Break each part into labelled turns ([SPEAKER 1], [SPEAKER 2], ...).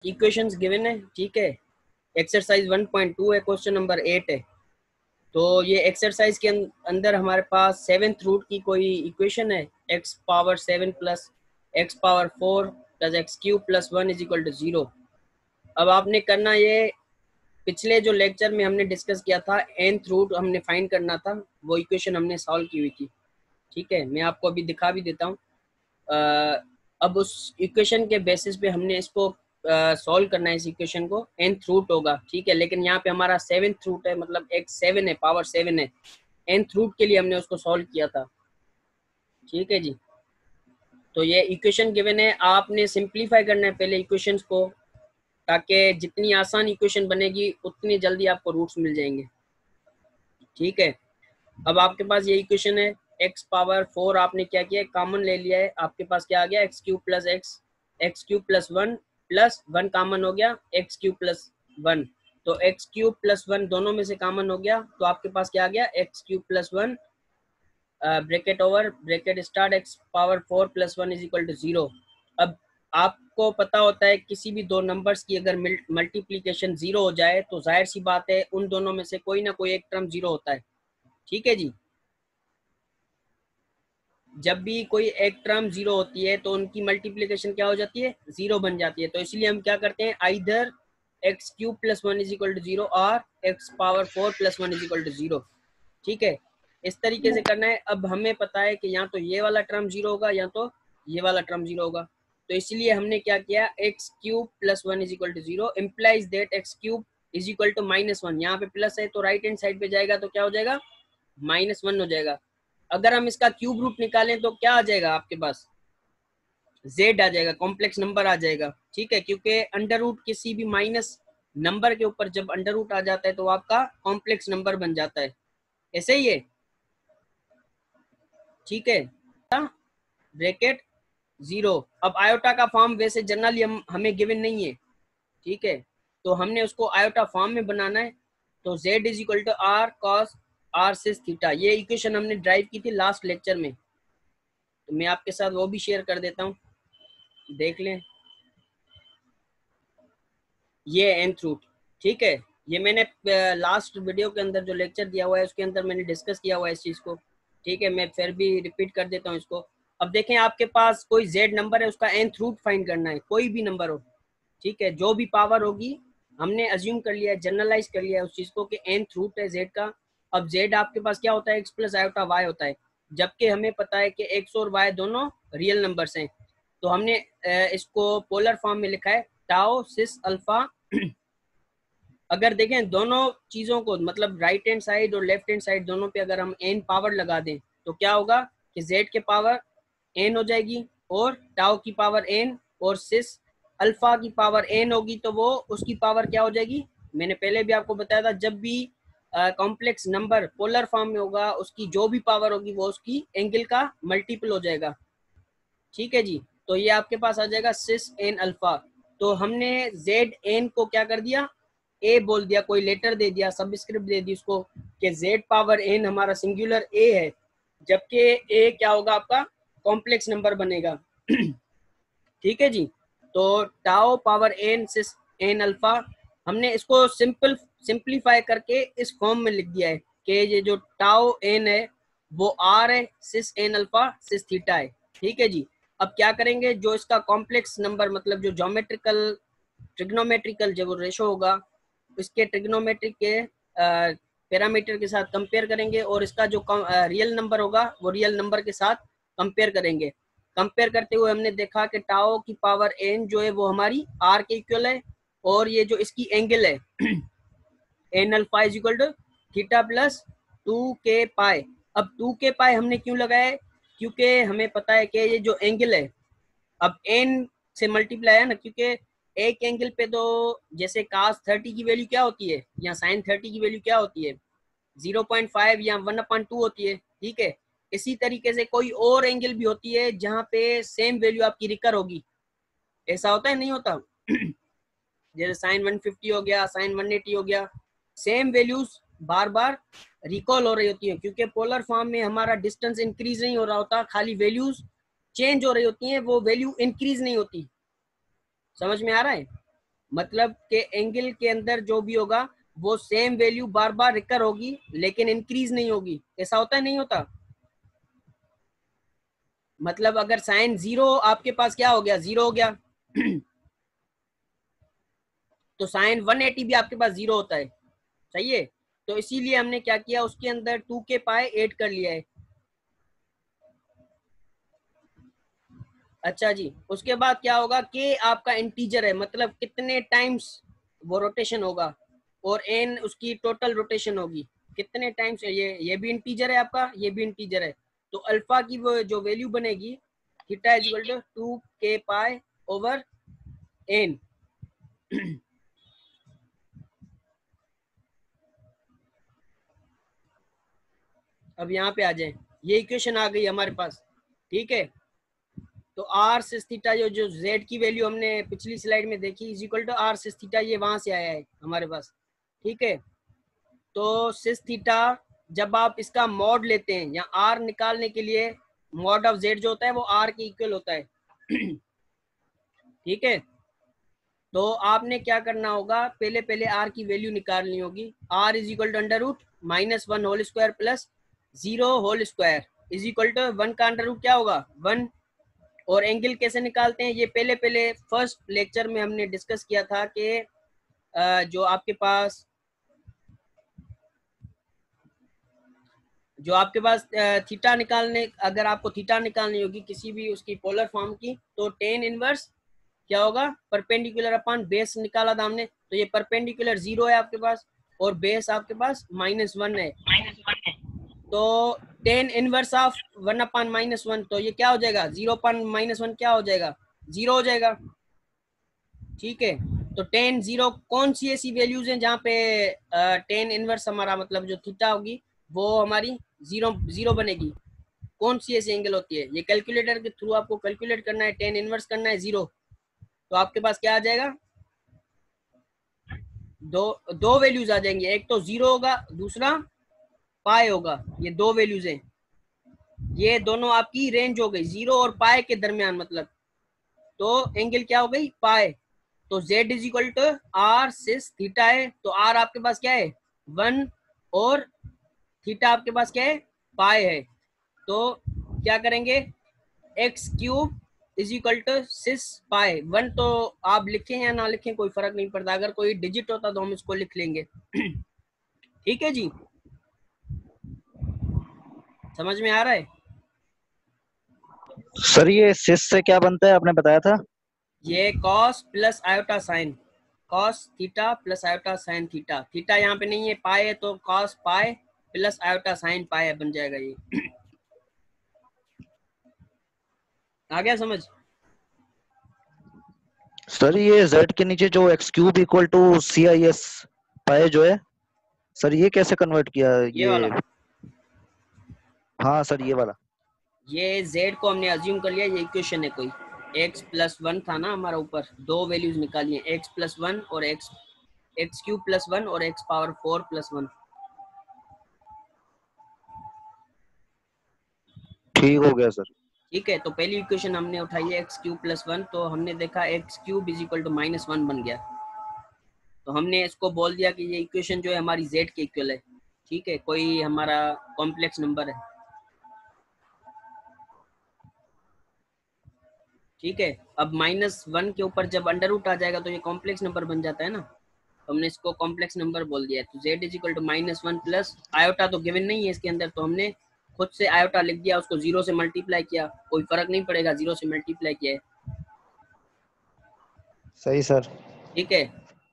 [SPEAKER 1] Equations given है, ठीक है। एक्सरसाइज 1.2 है, क्वेश्चन नंबर 8 है। तो ये एक्सरसाइज के अंदर हमारे पास 7th रूट की कोई इक्वेशन है, x power 7 plus x power 4 plus x cube plus 1 is equal to 0। अब आपने करना ये, पिछले जो लेक्चर में हमने डिस्कस किया था nth रूट हमने फाइंड करना था, वो इक्वेशन हमने सॉल्व की हुई थी, ठीक है। मैं आपको अभी दिखा भी देता हूँ। अब उस इक्वेशन के बेसिस पे हमने इसको सॉल्व करना है, इस इक्वेशन को। nth रूट होगा, ठीक है, लेकिन यहाँ पे हमारा 7th रूट है, मतलब x 7 है, पावर 7 है। nth रूट के लिए हमने उसको सॉल्व किया था, ठीक है जी। तो ये इक्वेशन गिवन है, आपने सिंप्लीफाई करना है पहले इक्वेशंस को, ताकि जितनी आसान इक्वेशन बनेगी उतनी जल्दी आपको रूट्स मिल जाएंगे, ठीक है। अब आपके पास ये इक्वेशन है, x पावर 4 आपने क्या किया, कॉमन ले लिया है, आपके पास क्या आ गया, x cube plus 1 plus 1 common हो गया, एक्स क्यूब प्लस 1। तो एक्स क्यूब प्लस 1 दोनों में से कॉमन हो गया, तो आपके पास क्या आ गया, x cube plus 1 bracket over bracket start x power 4 plus 1 is equal to 0। अब आपको पता होता है किसी भी दो नंबर्स की अगर मल्टीप्लीकेशन 0 हो जाए तो जाहिर सी बात है उन दोनों में से कोई ना कोई एक टर्म 0 होता है, ठीक है जी। जब भी कोई एक टर्म 0 होती है तो उनकी मल्टीप्लीकेशन क्या हो जाती है, 0 बन जाती है। तो इसलिए हम क्या करते हैं, either x cube plus 1 is equal to 0 और x power 4 plus 1 is equal to 0, ठीक है। इस तरीके से करना है। अब हमें पता है कि या तो ये वाला टर्म 0 होगा या तो ये वाला टर्म 0 होगा, तो इसलिए हमने क्या किया, x cube plus 1 is equal to 0 implies that x cube is equal to -1। यहाँ पे प्लस है तो राइट हैंड साइड पे जाएगा तो क्या हो जाएगा, -1 हो जाएगा। अगर हम इसका क्यूब रूट निकालें तो क्या आ जाएगा आपके पास, z आ जाएगा, कॉम्प्लेक्स नंबर आ जाएगा, ठीक है। क्योंकि अंडर रूट किसी भी माइनस नंबर के ऊपर जब अंडर रूट आ जाता है तो आपका कॉम्प्लेक्स नंबर बन जाता है, ऐसे ही है, ठीक है। ब्रैकेट 0। अब आयोटा का फॉर्म वैसे जनरली हमें गिवन नहीं है, ठीक है, तो हमने उसको आयोटा फॉर्म में बनाना है। तो z is equal to r cos r cis theta, ये इक्वेशन हमने ड्राइव की थी लास्ट लेक्चर में, तो मैं आपके साथ वो भी शेयर कर देता हूँ, देख लें। ये nth रूट, ठीक है, ये मैंने लास्ट वीडियो के अंदर जो लेक्चर दिया हुआ है उसके अंदर मैंने डिस्कस किया हुआ है इस चीज़ को, ठीक है। मैं फिर भी रिपीट कर देता हूँ इसको। अब देखें, आपके पास कोई z नंबर है, उसका nth रूट फाइंड करना है, कोई भी नंबर हो, ठीक है, जो भी पावर होगी। हमने अज्यूम कर लिया है, जनरलाइज कर लिया है उस चीज़ को कि nth रूट है z का। अब z आपके पास क्या होता है, x प्लस आयोटा y होता है, जबकि हमें पता है कि x और y दोनों रियल नंबर्स हैं। तो हमने इसको पोलर फॉर्म में लिखा है, टाओ सिस अल्फा। अगर देखें दोनों चीज़ों को, मतलब राइट हैंड साइड और लेफ्ट हैंड साइड दोनों पे अगर हम n पावर लगा दें तो क्या होगा कि z के पावर n हो जाएगी और टाओ की पावर n और सिस अल्फा की पावर n होगी, तो वो उसकी पावर क्या हो जाएगी। मैंने पहले भी आपको बताया था, जब भी कॉम्प्लेक्स नंबर पोलर फॉर्म में होगा उसकी जो भी पावर होगी वो उसकी एंगल का मल्टीपल हो जाएगा, ठीक है जी। तो ये आपके पास आ जाएगा सिस एन अल्फा। तो हमने जेड एन को क्या कर दिया, ए बोल दिया, कोई लेटर दे दिया, सबस्क्रिप्ट दे दी उसको कि जेड पावर एन हमारा सिंगुलर ए है, जबकि ए क्या होगा आपका कॉम्प्लेक्स नंबर बनेगा, ठीक है जी। तो टाओ पावर एन सिस एन अल्फा, हमने इसको सिंप्लीफाई करके इस फॉर्म में लिख दिया है कि ये जो टाओ एन है वो आर है, सिस एन अल्फा सिस थीटा है, ठीक है जी। अब क्या करेंगे, जो इसका कॉम्प्लेक्स नंबर, मतलब जो ज्योमेट्रिकल ट्रिग्नोमेट्रिकल जो रेशो होगा इसके ट्रिग्नोमेट्रिक के पैरामीटर के साथ कंपेयर करेंगे, और इसका जो रियल नंबर होगा वो रियल नंबर के साथ कंपेयर करेंगे। कंपेयर करते हुए हमने देखा कि टाओ की पावर एन जो है वो हमारी आर के इक्वल है, और ये जो इसकी एंगल है n alpha is equal to theta plus 2k pi. अब 2k पाई हमने क्यों लगाया है, क्योंकि हमें पता है कि ये जो एंगल है अब एन से मल्टीप्लाई है ना, क्योंकि एक एंगल पे तो जैसे cos 30 की वैल्यू क्या होती है या sin 30 की वैल्यू क्या होती है, 0.5 या 1/2 होती है, ठीक है। इसी तरीके से कोई और एंगल भी होती है जहाँ पे सेम वैल्यू आपकी रिकर होगी, ऐसा होता है नहीं होता जैसे sin 150 हो गया, sin 180 हो गया, सेम वैल्यूज बार बार रिकॉल हो रही होती है, क्योंकि पोलर फॉर्म में हमारा डिस्टेंस इंक्रीज नहीं हो रहा होता, खाली वैल्यूज चेंज हो रही होती हैं, वो वैल्यू इंक्रीज नहीं होती। समझ में आ रहा है। मतलब के एंगल के अंदर जो भी होगा वो सेम वैल्यू बार बार रिकर होगी लेकिन इंक्रीज नहीं होगी। ऐसा होता है नहीं होता? मतलब अगर साइन 0 आपके पास क्या हो गया, 0 हो गया तो साइन 180 भी आपके पास 0 होता है। सही है, तो इसीलिए हमने क्या किया, उसके अंदर 2k पाए ऐड कर लिया है। अच्छा जी, उसके बाद क्या होगा, k आपका इंटीजर है, मतलब कितने टाइम्स वो रोटेशन होगा, और n उसकी टोटल रोटेशन होगी कितने टाइम्स। ये भी इंटीजर है आपका, ये भी इंटीजर है। तो अल्फा की वो जो वैल्यू बनेगी, theta is equal to 2k pi over n। अब यहाँ पे आ जाए, ये इक्वेशन आ गई हमारे पास। ठीक है, तो आर सिस थीटा जो जेड की वैल्यू हमने पिछली स्लाइड में देखी is equal to are cis theta, ये वहां से आया है हमारे पास। ठीक है, तो सिस थीटा जब आप इसका मॉड लेते हैं या आर निकालने के लिए, मॉड ऑफ जेड जो होता है वो आर के इक्वल होता है। ठीक है, तो आपने क्या करना होगा, पहले पहले आर की वैल्यू निकालनी होगी। R is equal to under root -1 whole square plus 0 whole square is equal to 1 का अंडर रूट क्या होगा 1। और एंगल कैसे निकालते हैं, ये पहले पहले फर्स्ट लेक्चर में हमने डिस्कस किया था कि जो आपके पास थीटा निकालने, अगर आपको थीटा निकालनी होगी किसी भी उसकी पोलर फॉर्म की, तो टेन इनवर्स क्या होगा, परपेंडिकुलर अपॉन बेस निकाला था हमने। तो ये परपेंडिकुलर 0 है आपके पास और बेस आपके पास -1 है। तो टेन इनवर्स ऑफ 1 अपॉन -1, तो ये क्या हो जाएगा, 0 अपॉन -1 क्या हो जाएगा, 0 हो जाएगा। ठीक है, तो टेन 0 कौन सी ऐसी वैल्यूज हैं जहाँ पे टेन इनवर्स हमारा मतलब जो थीटा होगी वो हमारी 0 बनेगी। कौन सी ऐसी एंगल होती है, ये कैलकुलेटर के थ्रू आपको कैलकुलेट करना है, टेन इनवर्स करना है 0। तो आपके पास क्या आ जाएगा, दो दो वैल्यूज आ जाएंगी, एक तो 0 होगा, दूसरा पाई होगा। ये दो वैल्यूज हैं, ये दोनों आपकी रेंज हो गई 0 और पाई के दरमियान, मतलब तो एंगल क्या हो गई, पाई। तो z is equal to are cis theta है, तो आर आपके पास क्या है 1 और थीटा आपके पास क्या है पाई है। तो क्या करेंगे, x cube is equal to cis pi 1, तो आप लिखें या ना लिखें कोई फर्क नहीं पड़ता, अगर कोई डिजिट होता तो हम इसको लिख लेंगे। ठीक है जी, समझ में आ रहा है?
[SPEAKER 2] सर ये सिस से क्या बनता है आपने बताया था?
[SPEAKER 1] ये cos plus iota sign, cos theta plus iota sine theta. Theta यहाँ पे नहीं है, पाए है, तो cos pi plus iota sine pi बन जाएगा ये। आ गया समझ?
[SPEAKER 2] सर ये z के नीचे जो x cube equal to CIS pi जो है, सर ये कैसे कन्वर्ट किया
[SPEAKER 1] ये वाला,
[SPEAKER 2] ये? हाँ सर ये वाला।
[SPEAKER 1] ये z को हमने अज्यूम कर लिया, ये इक्वेशन है कोई। x+1 था ना हमारा, ऊपर दो वैल्यूज निकाली हैं, x+1 और x क्यूब प्लस 1 और x पावर 4 प्लस 1।
[SPEAKER 2] ठीक हो गया सर।
[SPEAKER 1] ठीक है, तो पहली इक्वेशन हमने उठाई है x क्यूब प्लस 1, तो हमने देखा x cube is equal to -1 बन गया, तो हमने इसको बोल दिया कि ये इक्वेशन जो है हमारी z के इक्वल है। ठीक है, कोई हमारा कॉम्प्लेक्स नंबर है। ठीक है, अब -1 के ऊपर जब अंडर रूट आ जाएगा तो ये कॉम्प्लेक्स नंबर बन जाता है ना, तो हमने इसको कॉम्प्लेक्स नंबर बोल दिया है। तो z is equal to -1 plus iota तो गिवन नहीं है इसके अंदर, तो हमने खुद से आयोटा लिख दिया, उसको 0 से मल्टीप्लाई किया, कोई फर्क नहीं पड़ेगा 0 से मल्टीप्लाई किया है।
[SPEAKER 2] सही सर।
[SPEAKER 1] ठीक है,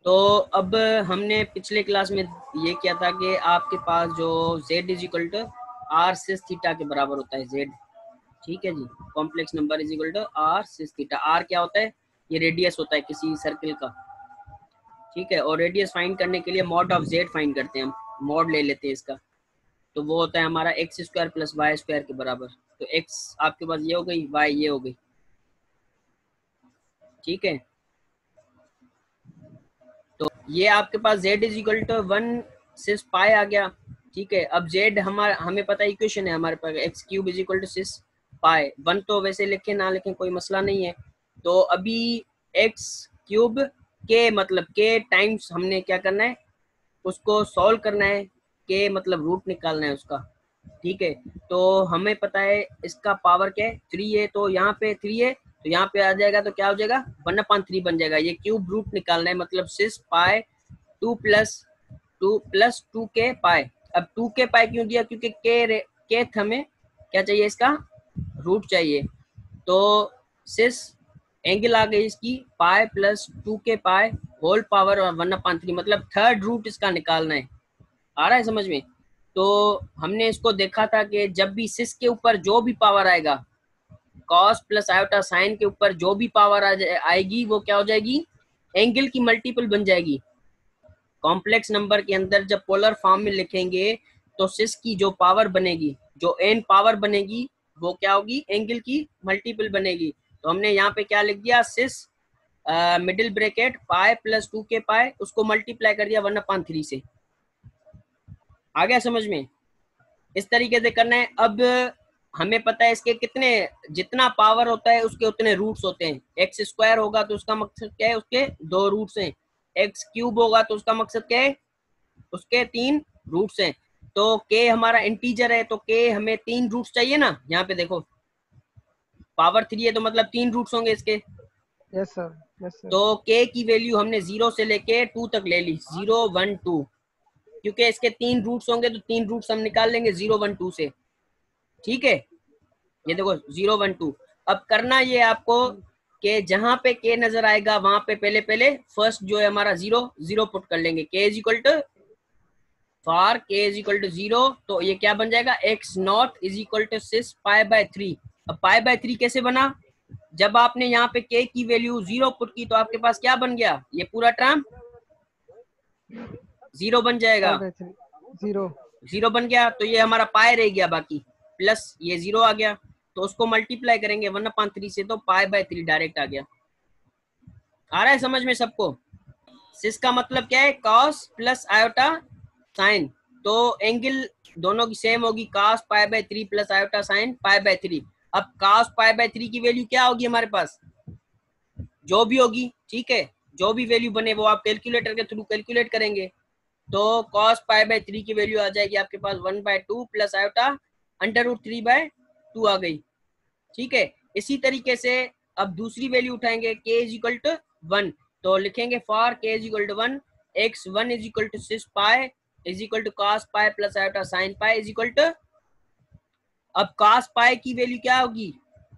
[SPEAKER 1] तो अब हमने पिछले क्लास में ये किया था कि आपके पास जो z is equal to are cis theta के बराबर होता है z। ठीक है जी, complex number is equal to are cis theta. R क्या होता है, ये रेडियस होता है किसी सर्कल का। ठीक है, और रेडियस फाइंड करने के लिए मॉड ऑफ जेड फाइंड करते हैं हम, मॉड ले लेते हैं इसका, तो वो होता है हमारा x square plus y square के बराबर। तो एक्स आपके पास ये हो गई, वाई ये हो गई। ठीक है, तो ये आपके पास z इज इक्वल टू 1 सिस पाई आ गया। ठीक है, अब z हमारा हमें पता है इक्वेशन है हमारे पास, x cube is equal to cis pi 1, तो वैसे लिखें ना लिखें कोई मसला नहीं है। तो अभी एक्स क्यूब के मतलब के टाइम्स हमने क्या करना है, उसको सॉल्व करना है, के मतलब रूट निकालना है उसका। ठीक है, तो हमें पता है इसका पावर क्या है, 3 है, तो यहाँ पे 3 है, तो यहाँ पे आ जाएगा तो क्या हो जाएगा 1/3 बन जाएगा। ये क्यूब रूट निकालना है, मतलब 6 पाई 2 प्लस 2k पाई। अब 2k पाई क्यों दिया, क्योंकि के हमें क्या चाहिए, इसका रूट चाहिए। तो 6 एंगल आ गई इसकी पाई प्लस 2k पाई होल पावर और 1/3, मतलब थर्ड रूट इसका निकालना है। आ रहा है समझ में? तो हमने इसको देखा था कि जब भी सिस के ऊपर जो भी पावर आएगा, कॉस प्लस आयोटा साइन के ऊपर जो भी पावर आएगी वो क्या हो जाएगी, एंगल की मल्टीपल बन जाएगी। कॉम्प्लेक्स नंबर के अंदर जब पोलर फॉर्म में लिखेंगे तो सिस की जो पावर बनेगी, जो एन पावर बनेगी, वो क्या होगी, एंगल की मल्टीपल बनेगी। तो हमने यहाँ पे क्या लिख दिया, cis middle bracket pi plus 2k pi, उसको मल्टीप्लाई कर दिया 1/3 से। आ गया समझ में? इस तरीके से करना है। अब हमें पता है इसके कितने, जितना पावर होता है उसके उतने रूट्स होते हैं। एक्स स्क्वायर होगा तो उसका मकसद क्या है, उसके 2 रूट्स हैं। एक्स क्यूब होगा तो उसका मकसद क्या है, उसके 3 रूट्स हैं। तो के हमारा इंटीजर है, तो के हमें 3 रूट्स चाहिए ना। यहाँ पे देखो पावर 3 है तो मतलब 3 रूट्स होंगे इसके।
[SPEAKER 3] Yes sir, yes sir.
[SPEAKER 1] तो के की वैल्यू हमने 0 से लेके 2 तक ले ली, 0 1 2, क्योंकि इसके 3 रूट्स होंगे तो 3 रूट्स हम निकाल लेंगे 0 1 2 से। ठीक है, ये देखो 0 1 2। अब करना ये आपको कि जहां पे के नजर आएगा वहां पे पहले फर्स्ट जो है हमारा 0 पुट कर लेंगे। K is equal to for k is equal to 0, तो ये क्या बन जाएगा, x not is equal to 6 pi. अब पाई/3 कैसे बना, जब आपने यहाँ पे के की वैल्यू 0 पुट की तो आपके पास क्या बन गया, ये पूरा टर्म 0 बन जाएगा।
[SPEAKER 3] 0
[SPEAKER 1] 0 बन गया तो ये हमारा पाई रह गया, बाकी प्लस ये 0 आ गया, तो उसको मल्टीप्लाई करेंगे 1/3 से, तो पाई/3 डायरेक्ट आ गया। आ रहा है समझ में सबको? सिस का मतलब क्या है, कॉस प्लस आयोटा साइन, तो एंगल दोनों की सेम होगी, कॉस पाई/3 प्लस आयोटा साइन पाई/3। अब कॉस पाई/3 की वैल्यू क्या होगी हमारे पास, जो भी होगी, ठीक है, जो भी वैल्यू बने वो आप कैलकुलेटर के थ्रू कैलकुलेट करेंगे। तो cos पाई/3 की वैल्यू आ जाएगी आपके पास 1/2 प्लस आयोटा √3/2 आ गई। ठीक है, इसी तरीके से अब दूसरी वैल्यू उठाएंगे, k इज इक्वल टू 1, तो लिखेंगे for k is equal to 1, x1 is equal to 6 pi is equal to cos pi plus iota sine pi is equal to, अब cos पाई की वैल्यू क्या होगी,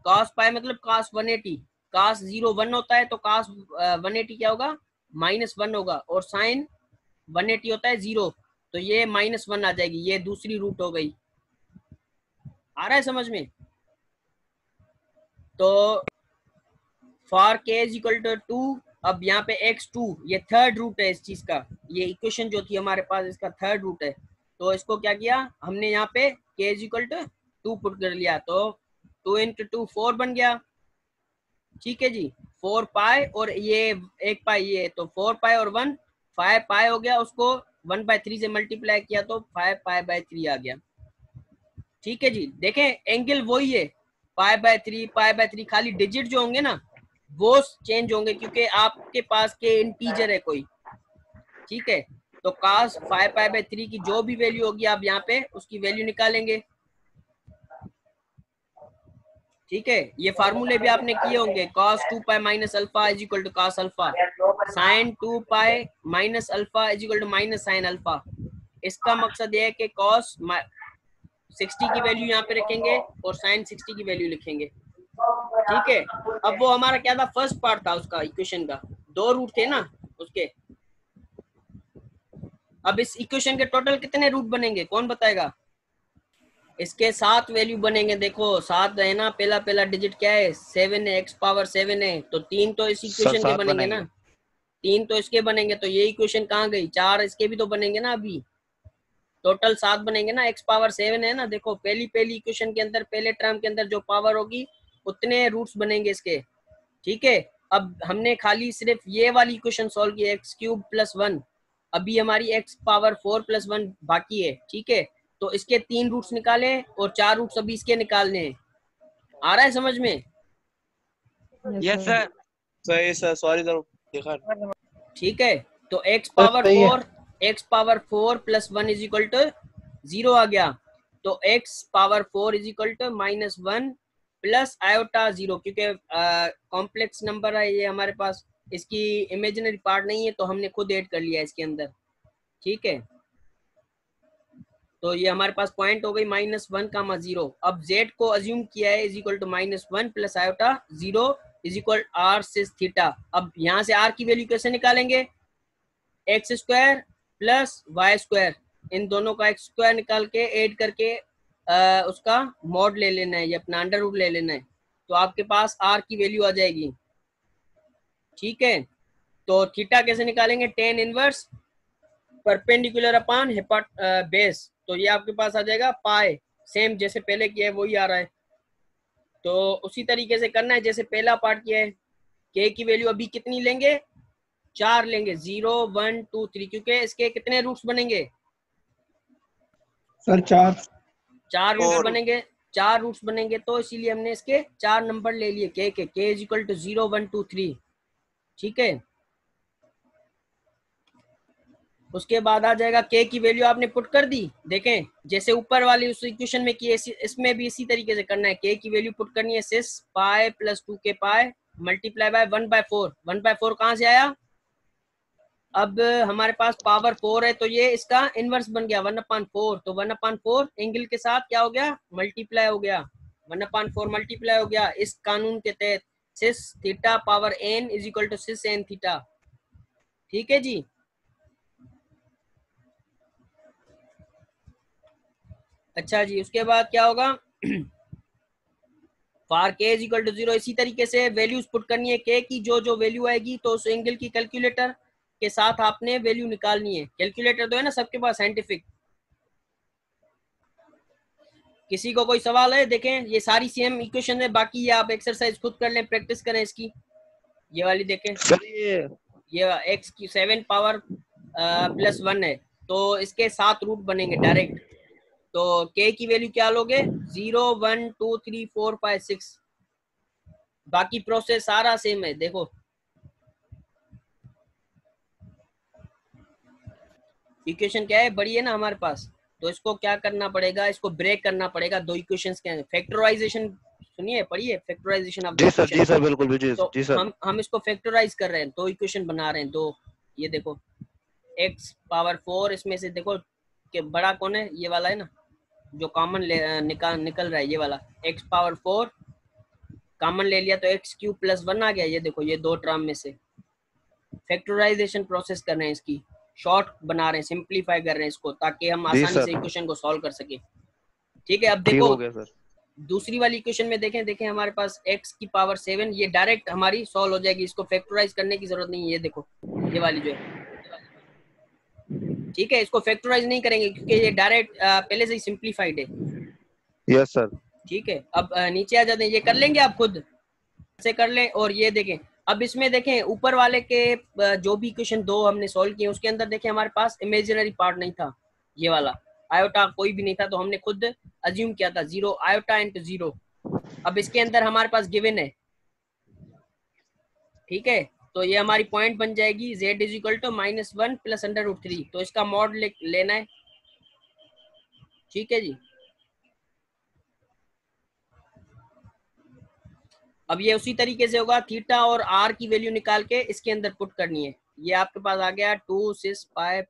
[SPEAKER 1] cos पाई मतलब cos 180, cos 0 1 होता है तो cos 180 क्या होगा, -1 होगा, और साइन 180 होता है 0, तो ये -1 आ जाएगी, ये दूसरी रूट हो गई। आ रहा है समझ में? तो for k is equal to 2, अब यहाँ पे x2 ये थर्ड रूट है इस चीज का, ये इक्वेशन जो थी हमारे पास इसका थर्ड रूट है, तो इसको क्या किया हमने, यहाँ पे k is equal to 2 put कर लिया, तो 2 × 2 4 बन गया। ठीक है जी, 4 पाई और ये 1 पाई, ये तो 4 पाई और 1 5 पाई हो गया, उसको 1/3 से मल्टीप्लाई किया तो 5 पाई/3 आ गया। ठीक है जी, देखें एंगल वही है, पाई/3, खाली डिजिट जो होंगे ना वो चेंज होंगे, क्योंकि आपके पास के इंटीजर है कोई। ठीक है, तो cos 5 पाई/3 की जो भी वैल्यू होगी आप यहाँ पे उसकी वैल्यू निकालेंगे। ठीक है, ये फार्मूले भी आपने किए होंगे, cos 2 pi minus alpha is equal to cos alpha, sin 2 pi minus alpha is equal to minus sine alpha. इसका मकसद ये है कि cos 60 की वैल्यू यहाँ पे रखेंगे और sin 60 की वैल्यू लिखेंगे। ठीक है, अब वो हमारा क्या था, फर्स्ट पार्ट था उसका इक्वेशन का, 2 रूट थे ना उसके। अब इस इक्वेशन के टोटल कितने रूट बनेंगे, कौन बताएगा? इसके 7 वैल्यू बनेंगे। देखो 7 है ना, पहला डिजिट क्या है, 7 है, x पावर 7 है, तो 3 तो इस इक्वेशन के बनेंगे ना, 3 तो इसके बनेंगे, तो ये इक्वेशन कहाँ गई, 4 इसके भी तो बनेंगे ना, अभी टोटल 7 बनेंगे ना, x पावर 7 है ना। देखो पहली इक्वेशन के अंदर, पहले टर्म के अंदर जो पावर होगी उतने रूट्स बनेंगे इसके। ठीक है, अब हमने खाली सिर्फ ये वाली इक्वेशन सॉल्व की, x³ + 1, अभी हमारी x पावर 4 + 1 बाकी है। ठीक है, तो इसके 3 रूट्स निकाले और 4 रूट्स अभी इसके निकालने हैं। आ रहा है समझ में?
[SPEAKER 4] Yes sir. सही सर, सॉरी सर, देखा
[SPEAKER 1] ठीक है, तो x
[SPEAKER 2] सर
[SPEAKER 1] पावर
[SPEAKER 2] सही है।
[SPEAKER 1] 4 प्लस 1 इज इक्वल टू 0 आ गया। तो x power 4 is equal to -1 plus iota 0, क्योंकि कॉम्प्लेक्स नंबर है ये हमारे पास, इसकी इमेजिनरी पार्ट नहीं है, तो हमने खुद ऐड कर लिया इसके अंदर। ठीक है, तो ये हमारे पास पॉइंट हो गई -1, 0। अब z को अज्यूम किया है is equal to -1 plus iota 0 is equal r cis theta. अब यहाँ से r की वैल्यू कैसे निकालेंगे? X square plus y square, इन दोनों का एक्स स्क्वायर निकाल के ऐड करके उसका मॉड ले लेना है, ये अपना अंडर रूट ले लेना है, तो आपके पास r की वैल्यू आ जाएगी। ठीक है, तो थीटा कैसे निकालेंगे? Tan inverse perpendicular upon base, तो ये आपके पास आ जाएगा पाई, सेम जैसे पहले किया है वही आ रहा है। तो उसी तरीके से करना है जैसे पहला पार्ट किया है। के की वैल्यू अभी कितनी लेंगे? 4 लेंगे, 0 1 2 3, क्योंकि इसके कितने रूट्स बनेंगे?
[SPEAKER 3] सर 4।
[SPEAKER 1] 4 रूट्स बनेंगे, 4 रूट्स बनेंगे, तो इसीलिए हमने इसके 4 नंबर ले लिए के इज इक्वल टू 0 1 2 3। ठीक है, उसके बाद आ जाएगा के की वैल्यू आपने पुट कर दी। देखें जैसे ऊपर वाली उस इक्वेशन में किए, इसमें भी इसी तरीके से करना है। के की वैल्यू पुट करनी है, cis pi plus 2k pi multiply by 1/4। 1/4 कहाँ से आया? अब हमारे पास पावर 4 है, तो ये इसका इनवर्स बन गया 1/4। तो 1/4 एंगल के साथ क्या हो गया? मल्टीप्लाई हो गया, 1/4 मल्टीप्लाई हो गया इस कानून के तहत, cis theta power n is equal to cis n theta. ठीक है जी, अच्छा जी, उसके बाद क्या होगा? फार के इज इक्वल टू 0, इसी तरीके से वैल्यूज पुट करनी है के की, जो जो वैल्यू आएगी तो उस एंगल की कैलकुलेटर के साथ आपने वैल्यू निकालनी है। कैलकुलेटर तो है ना सबके पास साइंटिफिक। किसी को कोई सवाल है? देखें ये सारी सेम इक्वेशन है, बाकी ये आप एक्सरसाइज खुद कर लें, प्रैक्टिस करें इसकी। ये वाली देखें,
[SPEAKER 2] सर
[SPEAKER 1] ये x की 7 पावर प्लस 1 है, तो इसके 7 रूट बनेंगे डायरेक्ट। तो k की वैल्यू क्या लोगे? 0 1 2 3 4 5 6। बाकी प्रोसेस सारा सेम है। देखो इक्वेशन क्या है, बड़ी है ना हमारे पास, तो इसको क्या करना पड़ेगा? इसको ब्रेक करना पड़ेगा दो इक्वेशंस के। फैक्टराइजेशन सुनिए, पढ़िए factorization of the
[SPEAKER 2] G
[SPEAKER 1] equation.
[SPEAKER 2] Sir बिल्कुल भी जी
[SPEAKER 1] तो
[SPEAKER 2] जी सर।
[SPEAKER 1] हम इसको फैक्टराइज कर रहे हैं, दो इक्वेशन बना रहे हैं दो। ये देखो x पावर 4, इसमें से देखो कि बड़ा कौन है? ये वाला है ना, जो कॉमन निकल रहा है, ये वाला x पावर 4 कॉमन ले लिया, तो x³ प्लस 1 आ गया। ये देखो ये दो टर्म में से फैक्टराइजेशन प्रोसेस कर रहे हैं, इसकी शॉर्ट बना रहे हैं, सिंप्लीफाई कर रहे हैं इसको, ताकि हम
[SPEAKER 2] जी
[SPEAKER 1] आसानी
[SPEAKER 2] सर,
[SPEAKER 1] से इक्वेशन को सॉल्व कर सके। ठीक है, अब
[SPEAKER 2] ठीक
[SPEAKER 1] देखो
[SPEAKER 2] हो गया सर।
[SPEAKER 1] दूसरी वाली इक्वेशन में देखें हमारे पास x की पावर 7, ये डायरेक्ट हमारी सॉल्व हो जाएगी, इसको फैक्टराइज करने की जरूरत नहीं है। ये देखो ये वाली जो है, ठीक है, इसको फैक्टराइज नहीं करेंगे क्योंकि ये डायरेक्ट पहले से ही सिंप्लीफाइड है।
[SPEAKER 2] Yes sir.
[SPEAKER 1] ठीक है, अब नीचे आ जाते हैं, ये कर लेंगे आप खुद से कर लें। और ये देखें, अब इसमें देखें ऊपर वाले के जो भी इक्वेशन दो हमने सॉल्व किए, उसके अंदर देखें हमारे पास इमेजिनरी पार्ट नहीं था, ये वाला आयोटा कोई भी नहीं था, तो हमने खुद अज्यूम किया था 0 आयोटा इंटू 0। अब इसके अंदर हमारे पास गिवन है, ठीक है, तो ये हमारी पॉइंट बन जाएगी z is equal to -1 plus √3, तो इसका मॉड लेना है। ठीक है जी, अब ये उसी तरीके से होगा, थीटा और r की वैल्यू निकाल के इसके अंदर पुट करनी है। ये आपके पास आ गया 2 6 5